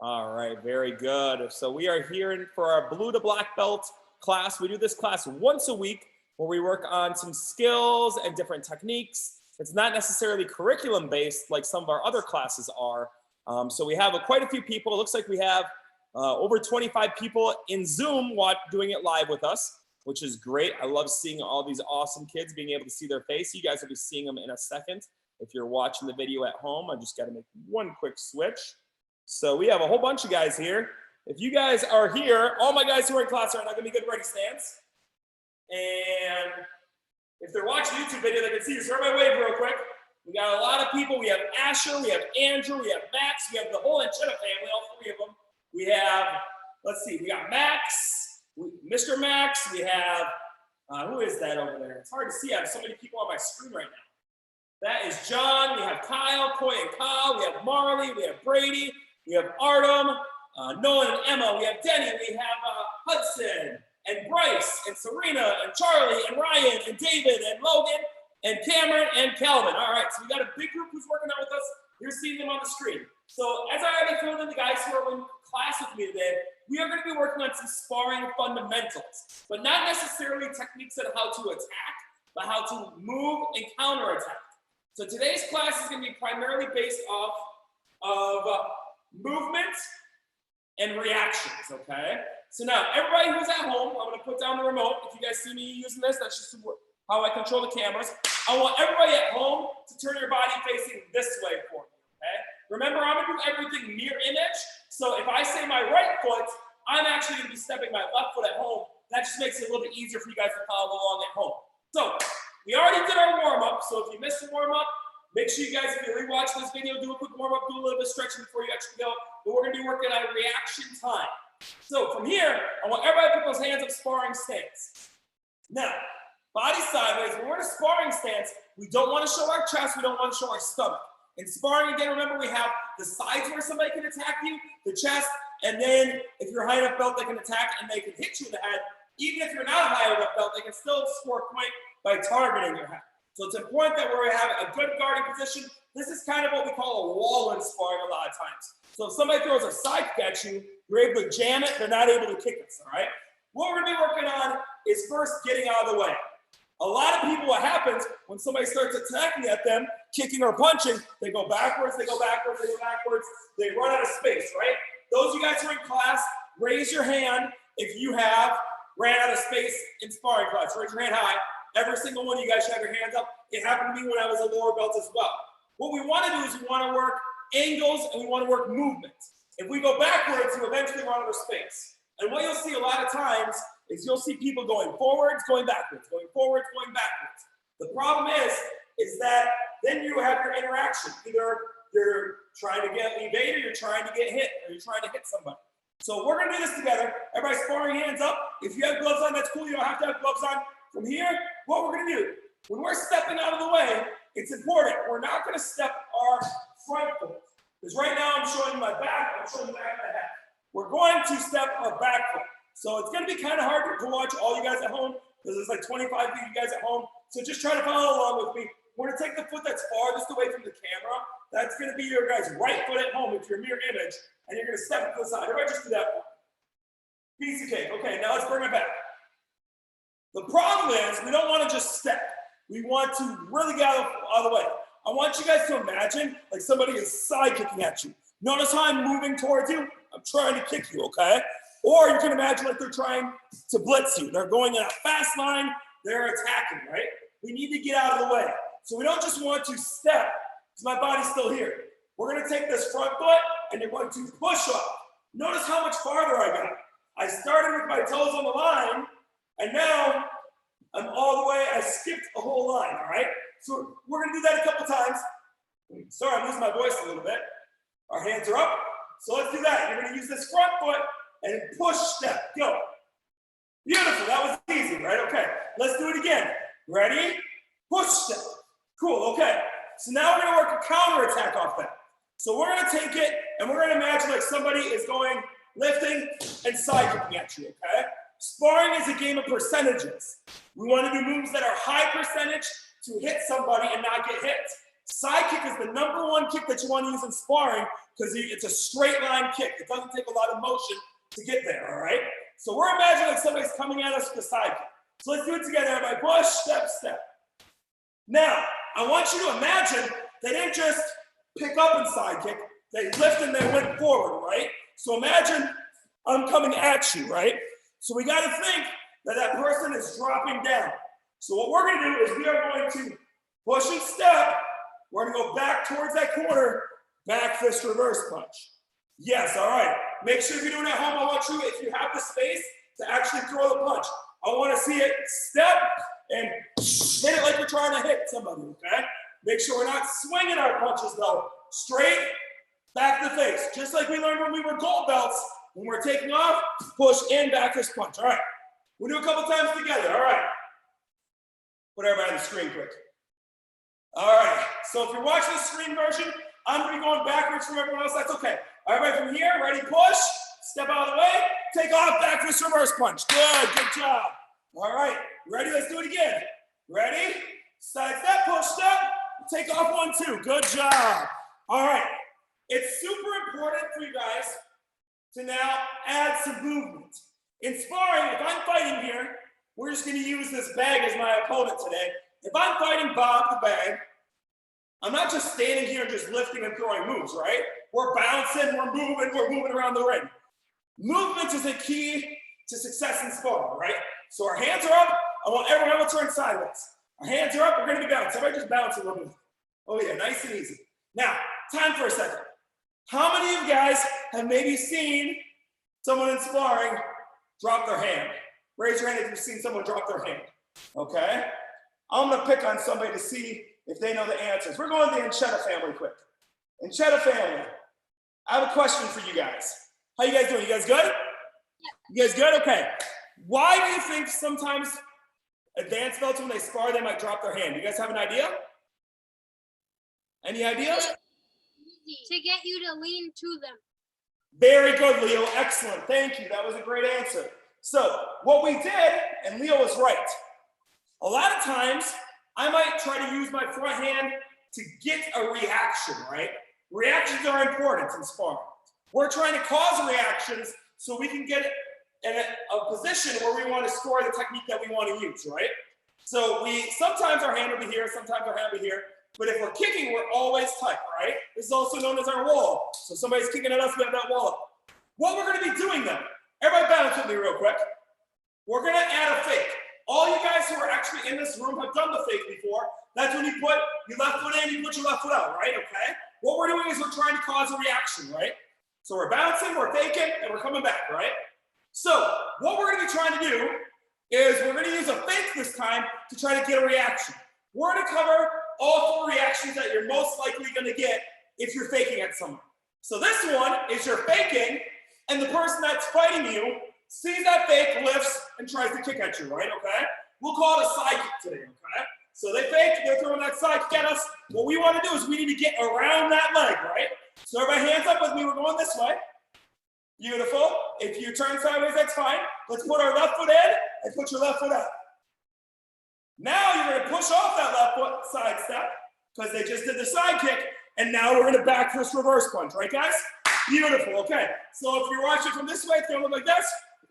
All right, very good. So we are here for our blue to black belt class. We do this class once a week where we work on some skills and different techniques. It's not necessarily curriculum based like some of our other classes are. So we have quite a few people. It looks like we have over 25 people in Zoom doing it live with us, which is great. I love seeing all these awesome kids, being able to see their face. You guys will be seeing them in a second. If you're watching the video at home, I just got to make one quick switch. So we have a whole bunch of guys here. If you guys are here, all my guys who are in class right now, give me a good ready stance. And if they're watching YouTube video, they can see this. Everybody wave real quick. We got a lot of people. We have Asher, we have Andrew, we have Max, we have the whole Anchetta family, all three of them. We have, let's see, we got Max, Mr. Max, we have, who is that over there? It's hard to see. I have so many people on my screen right now. That is John, we have Kyle, Coy and Kyle, we have Marley, we have Brady, we have Artem, Nolan and Emma, we have Denny, we have Hudson, and Bryce, and Serena, and Charlie, and Ryan, and David, and Logan, and Cameron, and Calvin. All right, so we got a big group who's working out with us. You're seeing them on the screen. So as I already told them, the guys who are in class with me today, we are going to be working on some sparring fundamentals, but not necessarily techniques on how to attack, but how to move and counterattack. So today's class is going to be primarily based off of movement and reactions, okay? So now, everybody who's at home, I'm going to put down the remote. If you guys see me using this, that's just how I control the cameras. I want everybody at home to turn your body facing this way for me, okay? Remember, I'm going to do everything near image. So if I say my right foot, I'm actually going to be stepping my left foot at home. That just makes it a little bit easier for you guys to follow along at home. So we already did our warm-up. So if you missed the warm-up, make sure you guys, if you rewatch this video, do a quick warm-up, do a little bit of stretching before you actually go. But we're going to be working on reaction time. So from here, I want everybody to put those hands up, sparring stance. Now, body sideways. When we're in a sparring stance, we don't want to show our chest. We don't want to show our stomach. In sparring, again, remember we have the sides where somebody can attack you, the chest, and then if you're high enough belt, they can attack and they can hit you in the head. Even if you're not high enough belt, they can still score a point by targeting your head. So it's important that we have a good guarding position. This is kind of what we call a wall in sparring a lot of times. So if somebody throws a side kick at you, you're able to jam it, they're not able to kick us, all right? What we're gonna be working on is first getting out of the way. A lot of people, what happens when somebody starts attacking at them, kicking or punching, they go backwards, they go backwards, they go backwards, they run out of space, right? Those of you guys who are in class, raise your hand if you have ran out of space in sparring class. Raise your hand high. Every single one of you guys should have your hands up. It happened to me when I was a lower belt as well. What we want to do is we want to work angles and we want to work movement. If we go backwards, you eventually run out of space. And what you'll see a lot of times is you'll see people going forwards, going backwards, going forwards, going backwards. The problem is that then you have your interaction. Either you're trying to get evade or you're trying to get hit or you're trying to hit somebody. So we're going to do this together. Everybody sparring hands up. If you have gloves on, that's cool. You don't have to have gloves on. From here, what we're going to do, when we're stepping out of the way, it's important. We're not going to step our front foot. Because right now I'm showing you my back, I'm showing you the back of my head. We're going to step our back foot. So it's going to be kind of hard to watch all you guys at home, because there's like 25 of you guys at home. So just try to follow along with me. We're going to take the foot that's farthest away from the camera. That's going to be your guys' right foot at home with your mirror image. And you're going to step to the side. Everybody just do that. Piece of cake. Okay, now let's bring it back. The problem is we don't want to just step. We want to really get out of the way. I want you guys to imagine like somebody is side kicking at you. Notice how I'm moving towards you? I'm trying to kick you, okay? Or you can imagine like they're trying to blitz you. They're going in a fast line, they're attacking, right? We need to get out of the way. So we don't just want to step, because my body's still here. We're gonna take this front foot and you're going to push off. Notice how much farther I got. I started with my toes on the line, and now I'm all the way, I skipped a whole line, all right? So we're gonna do that a couple times. Sorry, I'm losing my voice a little bit. Our hands are up. So let's do that. You're gonna use this front foot and push, step, go. Beautiful, that was easy, right? Okay, let's do it again. Ready? Push, step. Cool, okay. So now we're gonna work a counter attack off that. So we're gonna take it and we're gonna imagine like somebody is going, lifting and side kicking at you, okay? Sparring is a game of percentages. We want to do moves that are high percentage to hit somebody and not get hit. Side kick is the #1 kick that you want to use in sparring because it's a straight line kick. It doesn't take a lot of motion to get there, all right? So we're imagining like somebody's coming at us with a side kick. So let's do it together, everybody. Push, step, step. Now, I want you to imagine they didn't just pick up and side kick. They lifted and they went forward, right? So imagine I'm coming at you, right? So we got to think that that person is dropping down. So what we're going to do is we are going to push and step. We're going to go back towards that corner, back fist reverse punch. Yes, all right. Make sure if you're doing it at home, I want you, if you have the space, to actually throw the punch. I want to see it step and hit it like we're trying to hit somebody, okay? Make sure we're not swinging our punches, though. Straight, back to the face. Just like we learned when we were gold belts. When we're taking off, push in, back fist punch. All right. We'll do a couple times together. All right. Put everybody on the screen quick. All right. So if you're watching the screen version, I'm going to be going backwards from everyone else. That's okay. Everybody from here, ready, push. Step out of the way. Take off, back fist reverse punch. Good. Good job. All right. Ready? Let's do it again. Ready? Side step, push step. Take off 1, 2. Good job. All right. It's super important for you guys to now add some movement. In sparring, if I'm fighting here, we're just going to use this bag as my opponent today. If I'm fighting Bob the Bag, I'm not just standing here just lifting and throwing moves, right? We're bouncing, we're moving around the ring. Movement is a key to success in sparring, right? So our hands are up. I want everyone to turn sideways. Our hands are up. We're going to be bouncing. Everybody just bounce a little bit. Oh, yeah, nice and easy. Now, time for a second. How many of you guys have maybe seen someone in sparring drop their hand? Raise your hand if you've seen someone drop their hand. Okay? I'm going to pick on somebody to see if they know the answers. We're going to the Enchetta family quick. Enchetta family, I have a question for you guys. How you guys doing? You guys good? You guys good? Okay. Why do you think sometimes advanced belts, when they spar, they might drop their hand? You guys have an idea? Any ideas? To get you to lean to them. Very good, Leo. Excellent. Thank you. That was a great answer. So what we did, and Leo was right. A lot of times, I might try to use my front hand to get a reaction, right? Reactions are important in sparring. We're trying to cause reactions so we can get in a position where we want to score the technique that we want to use, right? So sometimes our hand will be here, sometimes our hand will be here. But if we're kicking, we're always tight, right? This is also known as our wall. So somebody's kicking at us, we have that wall up. What we're going to be doing then, everybody bounce with me real quick. We're going to add a fake. All you guys who are actually in this room have done the fake before. That's when you put your left foot in, you put your left foot out, right? Okay? What we're doing is we're trying to cause a reaction, right? So we're bouncing, we're faking, and we're coming back, right? So what we're going to be trying to do is we're going to use a fake this time to try to get a reaction. We're going to cover all 4 reactions that you're most likely going to get if you're faking at someone. So this one is you're faking, and the person that's fighting you sees that fake, lifts, and tries to kick at you, right? Okay? We'll call it a side kick today, okay? So they fake, they're throwing that side kick at us. What we want to do is we need to get around that leg, right? So everybody hands up with me, we're going this way. Beautiful. If you turn sideways, that's fine. Let's put our left foot in and put your left foot out. Now you're going to push off that left foot side step because they just did the side kick, and now we're going to back fist reverse punch, right, guys? Beautiful. Okay. So if you're watching from this way, it's going to look like this.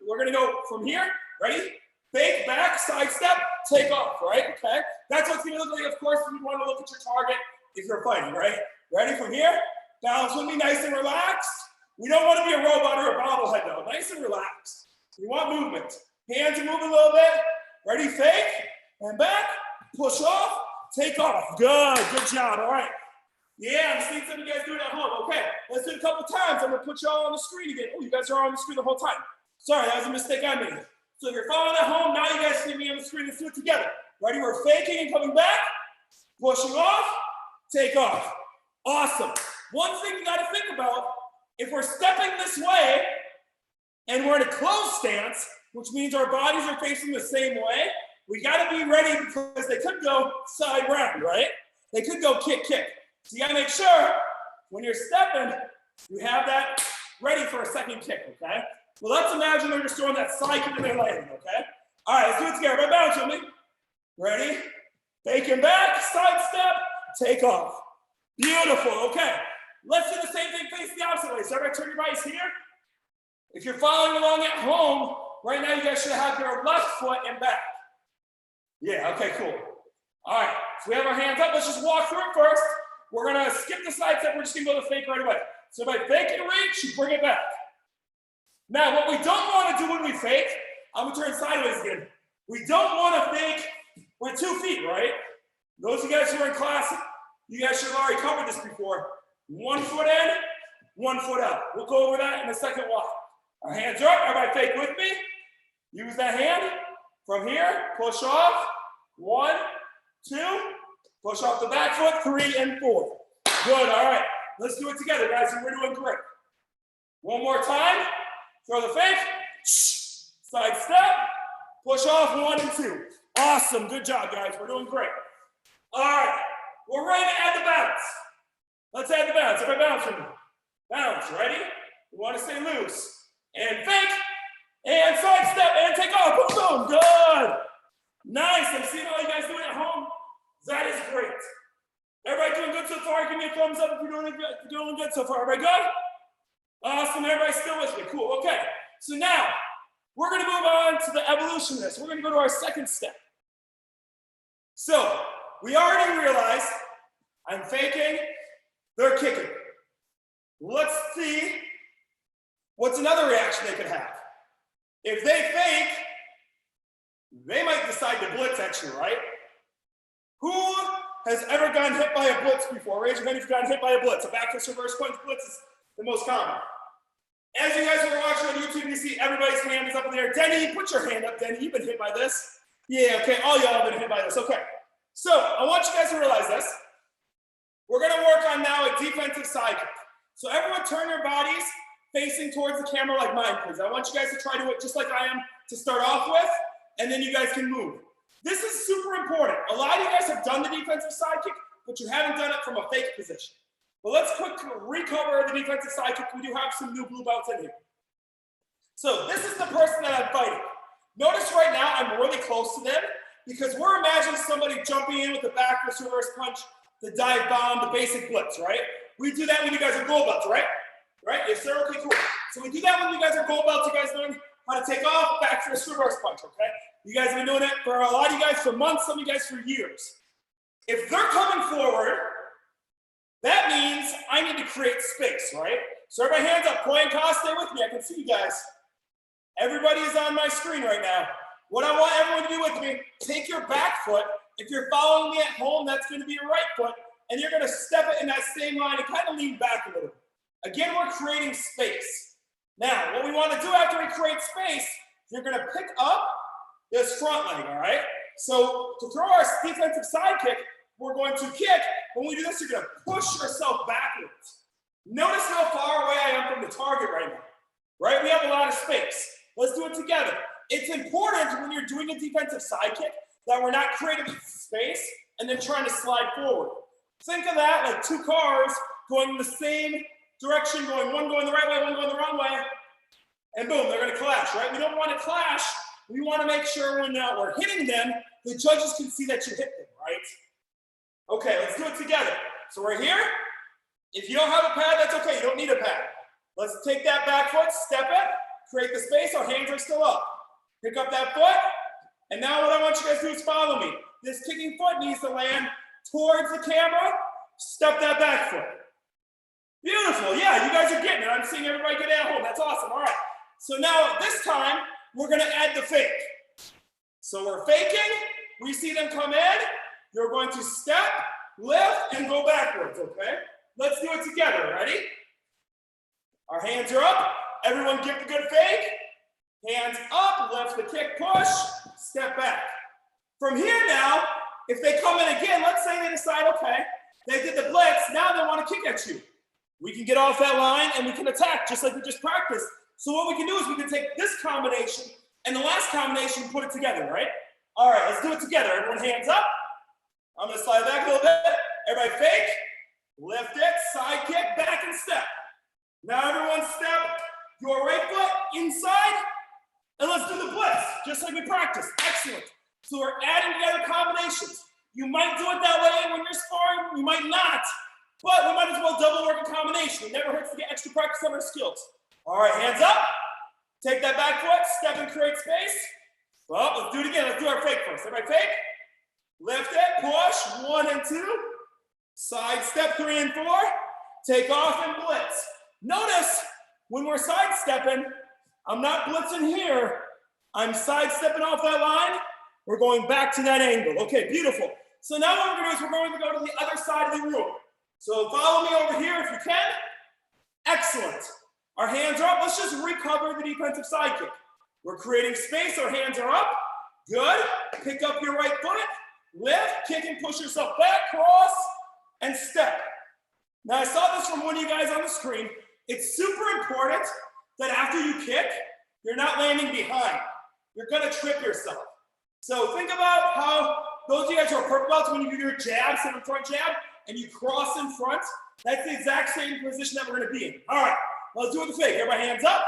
We're going to go from here. Ready? Fake, back, side step, take off, right? Okay. That's what's going to look like. Of course, you want to look at your target if you're fighting, right? Ready from here? Balance with me, nice and relaxed. We don't want to be a robot or a bobblehead, though. Nice and relaxed. We want movement. Hands are moving a little bit. Ready? Fake. And back, push off, take off. Good, good job, all right. Yeah, I'm seeing some of you guys do it at home. Okay, let's do it a couple times. I'm gonna put y'all on the screen again. Oh, you guys are on the screen the whole time. Sorry, that was a mistake I made. So if you're following at home, now you guys see me on the screen. Let's do it together. Ready, we're faking and coming back, pushing off, take off. Awesome. One thing you gotta think about, if we're stepping this way and we're in a closed stance, which means our bodies are facing the same way, we got to be ready because they could go side round, right? They could go kick, kick. So you got to make sure when you're stepping, you have that ready for a second kick, okay? Well, let's imagine they're just throwing that side kick and they're landing, okay? All right, let's do it together. Right, bounce with me. Ready? Faking back, side step, take off. Beautiful, okay. Let's do the same thing, face the opposite way. So everybody turn your bodies here. If you're following along at home, right now you guys should have your left foot and back. Yeah, okay, cool. All right, so we have our hands up. Let's just walk through it first. We're gonna skip the side step. We're just gonna go to fake right away. So by fake and reach, you bring it back. Now, what we don't wanna do when we fake, I'm gonna turn sideways again. We don't wanna fake with 2 feet, right? Those of you guys who are in class, you guys should have already covered this before. 1 foot in, 1 foot out. We'll go over that in the second walk. Our hands are up, everybody fake with me. Use that hand. From here, push off. 1, 2, push off the back foot, 3 and 4. Good, all right. Let's do it together, guys, and we're doing great. One more time. Throw the fake. Side step. Push off 1 and 2. Awesome, good job, guys. We're doing great. All right, we're ready to add the bounce. Let's add the bounce. Everybody bounce with me. Bounce, ready? We want to stay loose. And fake. And side step, and take off. Boom, boom, good. Nice, I'm seeing all you guys doing at home. That is great. Everybody doing good so far? Give me a thumbs up if you're doing good so far. Everybody good? Awesome, everybody's still with me. Cool, okay. So now, we're gonna move on to the evolution of this. We're gonna go to our second step. So, we already realized I'm faking, they're kicking. Let's see what's another reaction they could have. If they fake, they might decide to blitz actually, right? Who has ever gotten hit by a blitz before? Raise your hand if you've gotten hit by a blitz. A back fist reverse punch blitz is the most common. As you guys are watching on YouTube, you see everybody's hand is up in the air. Denny, put your hand up, Denny. You've been hit by this. Yeah, okay, all y'all have been hit by this. Okay, so I want you guys to realize this. We're gonna work on now a defensive side kick. So everyone turn your bodies facing towards the camera like mine, please. I want you guys to try to do it just like I am to start off with, and then you guys can move. This is super important. A lot of you guys have done the defensive side kick, but you haven't done it from a fake position. But let's quickly recover the defensive side kick. We do have some new blue belts in here. So this is the person that I'm fighting. Notice right now I'm really close to them because we're imagining somebody jumping in with the back fist reverse punch, the dive bomb, the basic blitz, right? We do that when you guys are gold belts, right? Right? Yes, sir. Okay, cool. So we do that when you guys are gold belts. You guys learn how to take off, back fist reverse punch, okay? You guys have been doing it for a lot of you guys for months, some of you guys for years. If they're coming forward, that means I need to create space, right? So everybody hands up. Coy and Ka, stay with me. I can see you guys. Everybody is on my screen right now. What I want everyone to do with me, take your back foot. If you're following me at home, that's going to be your right foot. And you're going to step it in that same line and kind of lean back a little bit. Again, we're creating space. Now, what we want to do after we create space, you're going to pick up this front leg, all right? So to throw our defensive side kick, we're going to kick. When we do this, you're going to push yourself backwards. Notice how far away I am from the target right now, right? We have a lot of space. Let's do it together. It's important when you're doing a defensive side kick that we're not creating space and then trying to slide forward. Think of that like 2 cars going in the same direction, one going the right way, one going the wrong way, and boom, they're going to clash, right? We don't want to clash. We want to make sure when we're hitting them, the judges can see that you hit them, right? Okay, let's do it together. So we're here. If you don't have a pad, that's okay. You don't need a pad. Let's take that back foot, step it, create the space. Our hands are still up. Pick up that foot. And now what I want you guys to do is follow me. This kicking foot needs to land towards the camera. Step that back foot. Beautiful. Yeah, you guys are getting it. I'm seeing everybody get at home. That's awesome. All right. So now this time, we're going to add the fake. So we're faking. We see them come in. You're going to step, lift, and go backwards, okay? Let's do it together. Ready? Our hands are up. Everyone give the good fake. Hands up, lift the kick, push, step back. From here now, if they come in again, let's say they decide, okay, they did the blitz, now they want to kick at you. We can get off that line and we can attack just like we just practiced. So what we can do is we can take this combination and the last combination and put it together, right? All right, let's do it together. Everyone hands up. I'm going to slide back a little bit. Everybody fake, lift it, side kick, back and step. Now everyone step your right foot inside, and let's do the blitz, just like we practiced. Excellent. So we're adding together combinations. You might do it that way when you're sparring, you might not. but we might as well double work a combination. It never hurts to get extra practice on our skills. All right, hands up. Take that back foot, step and create space. Well, let's do it again. Let's do our fake first. Everybody fake. Lift it, push, 1 and 2. Side step 3 and 4. Take off and blitz. Notice when we're sidestepping, I'm not blitzing here. I'm sidestepping off that line. We're going back to that angle. Okay, beautiful. So now what we're gonna do is we're going to go to the other side of the room. So follow me over here if you can. Excellent. Our hands are up. Let's just recover the defensive side kick. We're creating space. Our hands are up. Good. Pick up your right foot. Lift, kick and push yourself back, cross, and step. Now I saw this from one of you guys on the screen. It's super important that after you kick, you're not landing behind. You're gonna trip yourself. So think about how those of you guys who are purple belts, when you do your jab, sit in front jab, and you cross in front, that's the exact same position that we're gonna be in. All right, let's do it with the fake. Everybody hands up.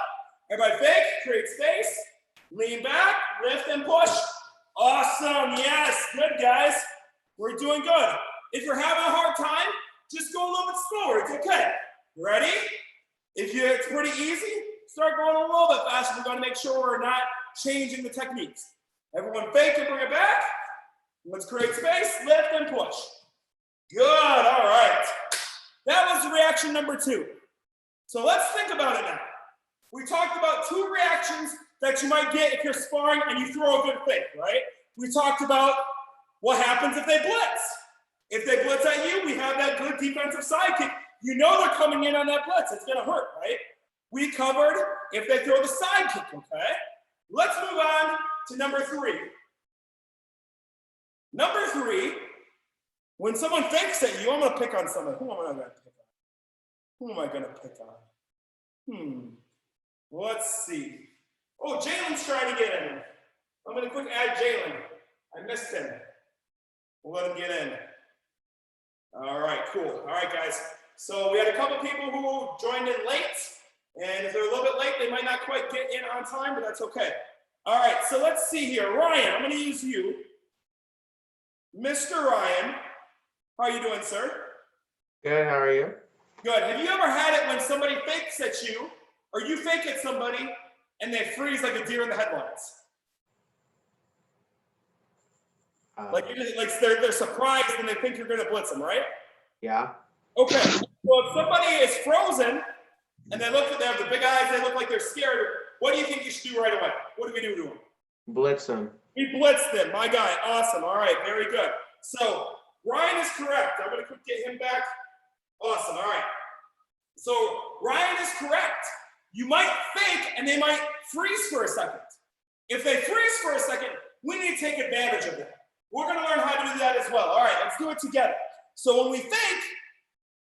Everybody fake, create space, lean back, lift and push. Awesome, yes, good guys. We're doing good. If you're having a hard time, just go a little bit slower, it's okay. Ready? It's pretty easy, start going a little bit faster. We're gonna make sure we're not changing the techniques. Everyone fake and bring it back. Let's create space, lift and push. Good, all right. That was reaction number 2. So let's think about it now. We talked about 2 reactions that you might get if you're sparring and you throw a good fake, right? We talked about what happens if they blitz. If they blitz at you, we have that good defensive side kick. You know they're coming in on that blitz. It's gonna hurt, right? We covered if they throw the side kick, okay? Let's move on to number 3. Number 3, when someone fakes at you, I'm gonna pick on someone. Who am I gonna pick on? Who am I gonna pick on? Let's see. Oh, Jalen's trying to get in. I'm gonna quick add Jalen. I missed him. We'll let him get in. All right, cool. All right, guys. So we had a couple people who joined in late, and if they're a little bit late, they might not quite get in on time, but that's okay. All right, so let's see here. Ryan, I'm gonna use you. Mr. Ryan, how are you doing, sir? Good, how are you? Good. Have you ever had it when somebody fakes at you, or you fake at somebody, and they freeze like a deer in the headlights? Like they're surprised and they think you're gonna blitz them, right? Yeah. Okay. So if somebody is frozen and they have the big eyes, they look like they're scared, what do you think you should do right away? What do we do to them? Blitz them. We blitz them. My guy. Awesome. All right. Very good. So Ryan is correct. I'm gonna get him back. Awesome. All right. So Ryan is correct. You might fake and they might freeze for a second. If they freeze for a second, we need to take advantage of that. We're going to learn how to do that as well. All right, let's do it together. So when we fake,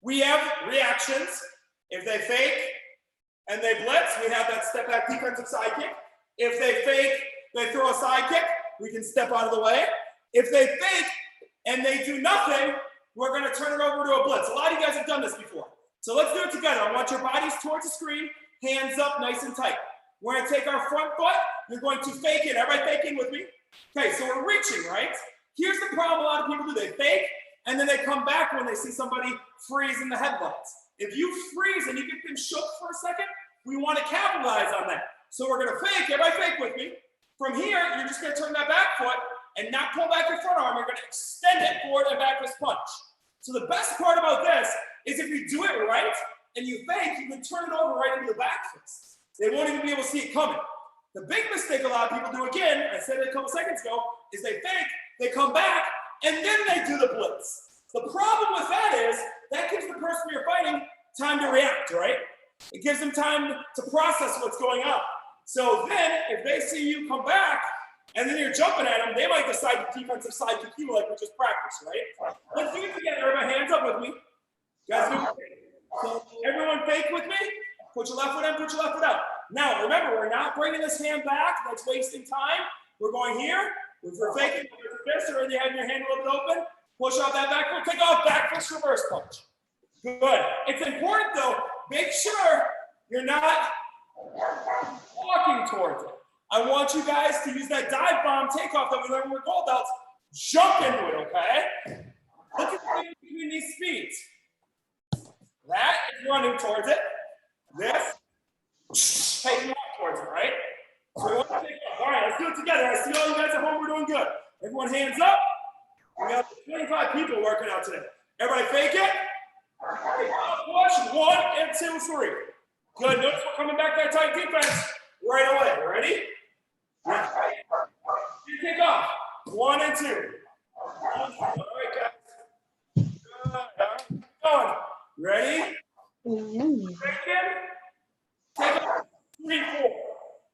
we have reactions. If they fake and they blitz, we have that step back defensive side kick. If they fake, they throw a side kick, we can step out of the way. If they fake and they do nothing, we're going to turn it over to a blitz. A lot of you guys have done this before. So let's do it together. I want your bodies towards the screen, hands up nice and tight. We're going to take our front foot. You're going to fake it. Everybody fake in with me. Okay, so we're reaching, right? Here's the problem a lot of people do. They fake, and then they come back when they see somebody freeze in the headlights. If you freeze and you get them shook for a second, we want to capitalize on that. So we're going to fake. Everybody fake with me. From here, you're just going to turn that back foot and not pull back your front arm. You're going to extend it forward and back fist punch. So the best part about this is if you do it right and you fake, you can turn it over right into the back fist. They won't even be able to see it coming. The big mistake a lot of people do, again, I said it a couple seconds ago, is they fake, they come back, and then they do the blitz. The problem with that is that gives the person you're fighting time to react, right? It gives them time to process what's going on. So then, if they see you come back, and then you're jumping at them, they might decide to defensive side kick you like we just practiced, right? Let's do it together. Everybody hands up with me. You guys do it. So everyone fake with me. Put your left foot in, put your left foot out. Now, remember, we're not bringing this hand back. That's wasting time. We're going here. If we're faking this, or you have your hand a little bit open, push out that back foot, take off back fist reverse punch. Good. It's important, though, make sure you're not walking towards it. I want you guys to use that dive bomb takeoff that we learned when we're gold belts. Jump into it, okay? Look at the difference between these speeds. That is running towards it. This, taking off towards it, right? So we want to take off. All right, let's do it together. I see all you guys at home, we're doing good. Everyone hands up. We got 25 people working out today. Everybody fake it. Push, 1 and 2, 3. Good, notice we're coming back that tight defense right away. Ready? You take off. 1 and 2. All right, guys. Good. All right. Going. Ready? Take it. Take off. 3, 4.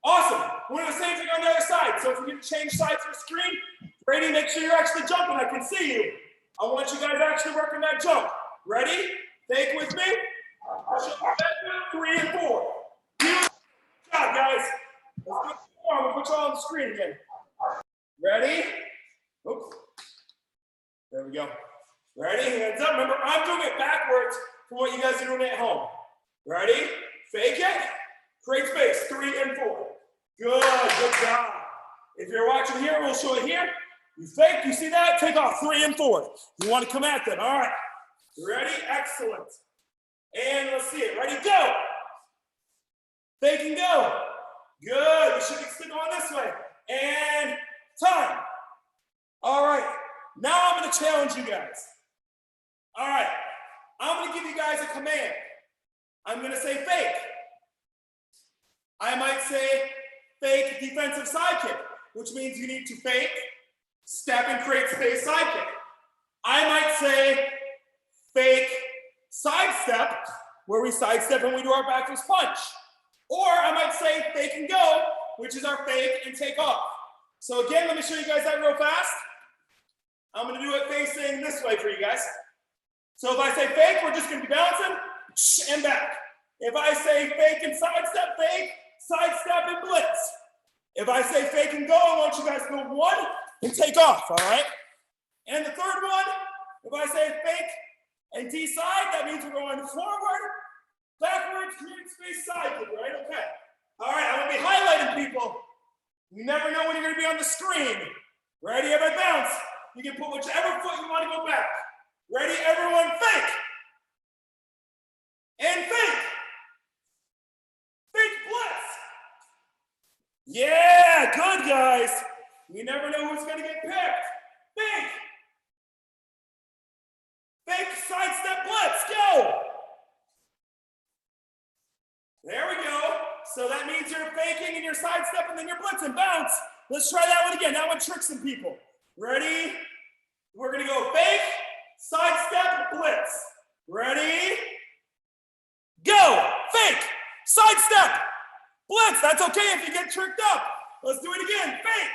Awesome. We're doing the same thing on the other side. So if we can change sides of the screen, Brady, make sure you're actually jumping. I can see you. I want you guys actually working that jump. Ready? Fake with me. 3 and 4. Good job, guys. Let's go forward. We'll put you all on the screen again. Ready? Oops. There we go. Ready? Hands up. Remember, I'm doing it backwards from what you guys are doing at home. Ready? Fake it. Create space. 3 and 4. Good. Good job. If you're watching here, we'll show it here. You fake. You see that? Take off. 3 and 4. You want to come at them. All right. Ready? Excellent. And let's see it. Ready? Go. Fake and go. Good. You should be still going this way. And time. All right. Now I'm going to challenge you guys. All right. I'm going to give you guys a command. I'm going to say fake. I might say fake defensive side kick, which means you need to fake, step, and create space side kick. I might say fake sidestep, where we sidestep and we do our backwards punch. Or I might say fake and go, which is our fake and take off. So again, let me show you guys that real fast. I'm going to do it facing this way for you guys. So if I say fake, we're just going to be bouncing and back. If I say fake and sidestep, fake, sidestep, and blitz. If I say fake and go, I want you guys to go 1 and take off, all right? And the third one, if I say fake and D-side, that means we're going forward, backwards, create space, side kick, right? Okay. All right, I'm going to be highlighting people. You never know when you're going to be on the screen. Ready? Everybody bounce. You can put whichever foot you want to go back. Ready? Everyone fake. And fake. Fake blitz. Yeah, good guys. You never know who's going to get picked. Fake. Fake sidestep blitz. Go. There we go. So that means you're faking and you're sidestepping, then you're blitzing. Bounce. Let's try that one again. That one tricks some people. Ready? We're going to go fake, sidestep, blitz. Ready? Go. Fake, sidestep, blitz. That's okay if you get tricked up. Let's do it again. Fake,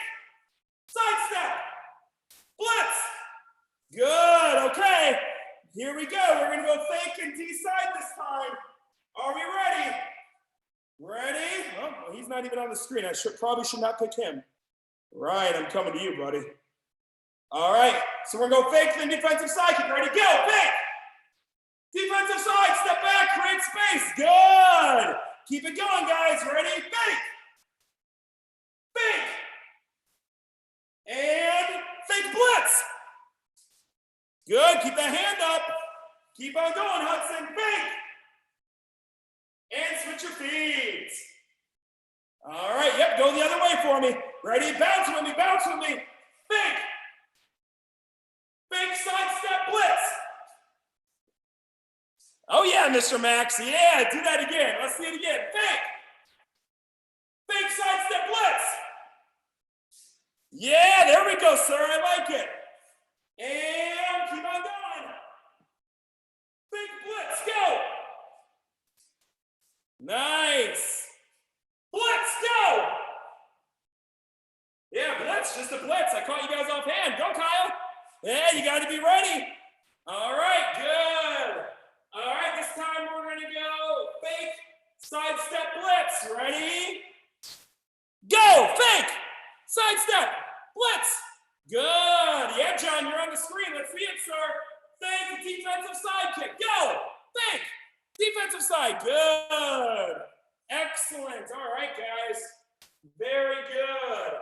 sidestep, blitz. Good. Okay. Here we go. We're going to go fake and D-side this time. Are we ready? Ready? Oh, he's not even on the screen. I probably should not pick him. Right, I'm coming to you, buddy. All right, so we're going to go fake, then defensive side kick. Ready? Go, fake. Defensive side, step back, create space. Good. Keep it going, guys. Ready? Fake. Fake. And fake blitz. Good, keep that hand up. Keep on going, Hudson. Fake. And switch your feet. All right, yep, go the other way for me. Ready? Bounce with me, bounce with me. Fake. Fake sidestep blitz. Oh yeah, Mr. Max. Yeah, do that again. Let's see it again. Fake. Fake sidestep blitz. Yeah, there we go, sir. I like it. And keep on going. Fake blitz, go. Nice. Blitz, go. Yeah, blitz, just a blitz. I caught you guys offhand. Go, Kyle. Yeah, you got to be ready. All right, good. All right, this time we're going to go fake, sidestep, blitz. Ready? Go, fake, sidestep, blitz. Good. Yeah, John, you're on the screen. Let's see it, sir. Fake, defensive side kick. Go, fake, defensive side. Good. Excellent. All right, guys. Very good.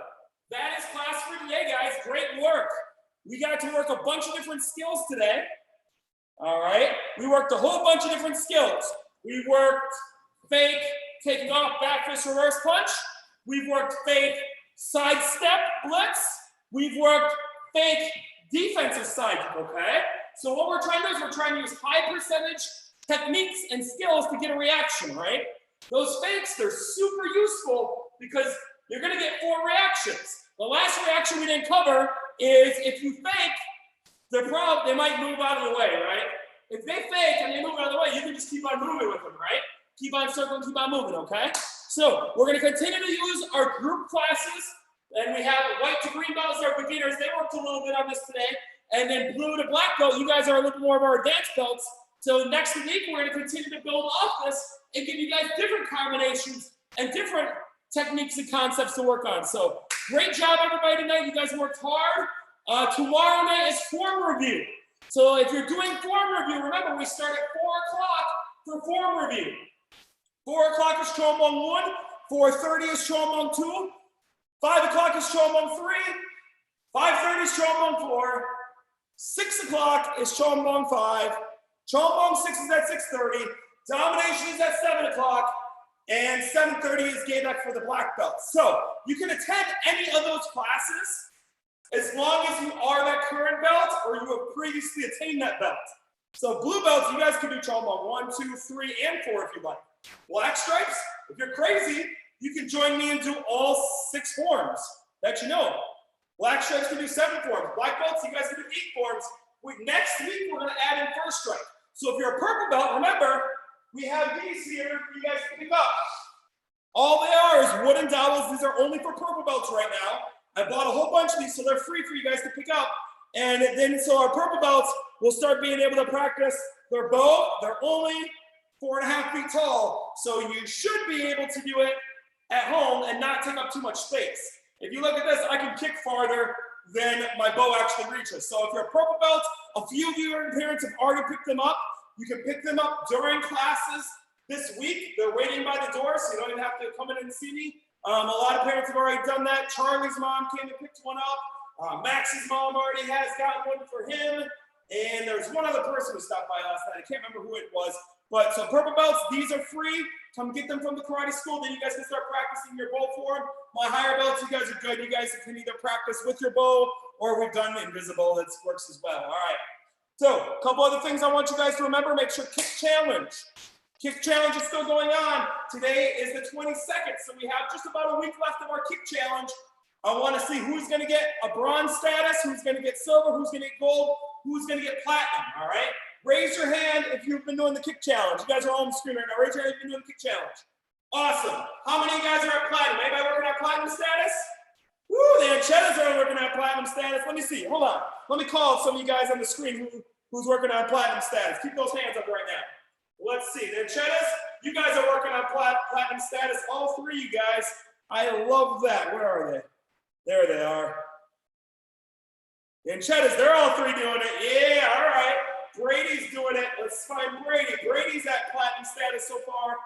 That is class for today, guys. Great work. We got to work a bunch of different skills today. All right. We worked a whole bunch of different skills. We worked fake, taking off, back fist, reverse punch. We've worked fake sidestep blitz. We've worked fake defensive side, okay? So what we're trying to do is we're trying to use high percentage techniques and skills to get a reaction, right? Those fakes, they're super useful because you're gonna get 4 reactions. The last reaction we didn't cover is if you fake, they might move out of the way, right? If they fake and they move out of the way, you can just keep on moving with them, right? Keep on circling, keep on moving, okay? So we're gonna continue to use our group classes, and we have white to green belts, our beginners. They worked a little bit on this today. And then blue to black belt, you guys are a little more of our advanced belts. So next week, we're gonna continue to build off this and give you guys different combinations and different techniques and concepts to work on. So great job, everybody, tonight. You guys worked hard. Tomorrow night is form review. So if you're doing form review, remember we start at 4 o'clock for form review. 4 o'clock is Chomong 1, 4:30 is Chomong 2, 5 o'clock is Chomong 3, 5:30 is Chomong 4, 6 o'clock is Chomong 5, Chomong 6 is at 6:30, domination is at 7 o'clock, and 7:30 is Gaebaek for the black belt. So you can attend any of those classes as long as you are that current belt or you have previously attained that belt. So blue belts, you guys can do Chomong 1, 2, 3, and 4 if you like. Black stripes, if you're crazy, you can join me and do all 6 forms that you know. Black stripes can do 7 forms. Black belts, you guys can do 8 forms. Next week, we're gonna add in first stripe. So if you're a purple belt, remember, we have these here for you guys to pick up. All they are is wooden dowels. These are only for purple belts right now. I bought a whole bunch of these, so they're free for you guys to pick up. And then, so our purple belts will start being able to practice their bow. They're only 4.5 feet tall, so you should be able to do it at home and not take up too much space. If you look at this, I can kick farther than my bow actually reaches. So if you're a purple belt, a few of you parents have already picked them up. You can pick them up during classes this week. They're waiting by the door, so you don't even have to come in and see me. A lot of parents have already done that. Charlie's mom came and picked one up. Max's mom already has gotten one for him. And there's one other person who stopped by last night. I can't remember who it was. But so purple belts, these are free. Come get them from the karate school. Then you guys can start practicing your bow form. My higher belts, you guys are good. You guys can either practice with your bow or we've done invisible. That works as well. All right. So a couple other things I want you guys to remember. Make sure kick challenge. Kick challenge is still going on. Today is the 22nd, so we have just about a week left of our kick challenge. I want to see who's going to get a bronze status, who's going to get silver, who's going to get gold, who's going to get platinum, all right? Raise your hand if you've been doing the kick challenge. You guys are all on the screen right now. Raise your hand if you've been doing the kick challenge. Awesome. How many of you guys are at platinum? Anybody working on platinum status? Woo, the Anchettas are working on platinum status. Let me see. Hold on. Let me call some of you guys on the screen who's working on platinum status. Keep those hands up right now. Let's see, the Anchettas, you guys are working on platinum status, all 3 you guys. I love that. Where are they? There they are. The Anchettas, they're all 3 doing it. Yeah, all right. Brady's doing it. Let's find Brady. Brady's at platinum status so far.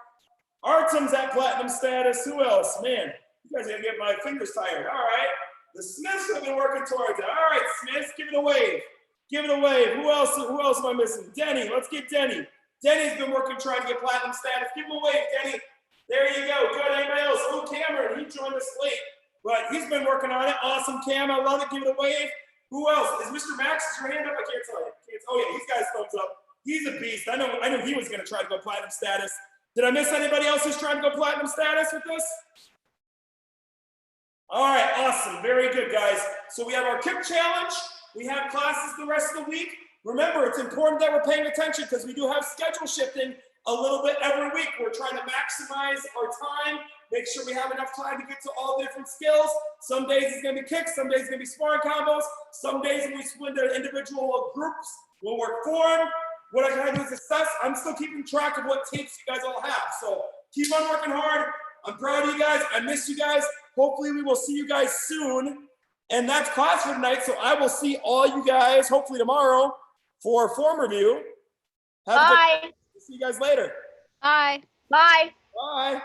Artem's at platinum status. Who else? Man, you guys are gonna get my fingers tired. All right. The Smiths have been working towards it. All right, Smiths, give it a wave. Give it a wave. Who else am I missing? Denny, let's get Denny. Denny's been working trying to get platinum status. Give him a wave, Denny. There you go. Good. Anybody else? Oh, Cameron. He joined us late, but he's been working on it. Awesome, Cam. I love it. Give it a wave. Who else? Is Mr. Max? Is your hand up? I can't tell you. Oh, yeah. He's got his thumbs up. He's a beast. I knew he was going to try to go platinum status. Did I miss anybody else who's trying to go platinum status with this? All right. Awesome. Very good, guys. So we have our kick challenge. We have classes the rest of the week. Remember, it's important that we're paying attention because we do have schedule shifting a little bit every week. We're trying to maximize our time, make sure we have enough time to get to all different skills. Some days it's going to be kicks, some days it's going to be sparring combos, some days when we split into individual groups, we'll work form. What I can do is assess. I'm still keeping track of what tapes you guys all have. So keep on working hard. I'm proud of you guys. I miss you guys. Hopefully we will see you guys soon. And that's class for tonight. So I will see all you guys hopefully tomorrow for form review. Bye. See you guys later. Bye. Bye. Bye.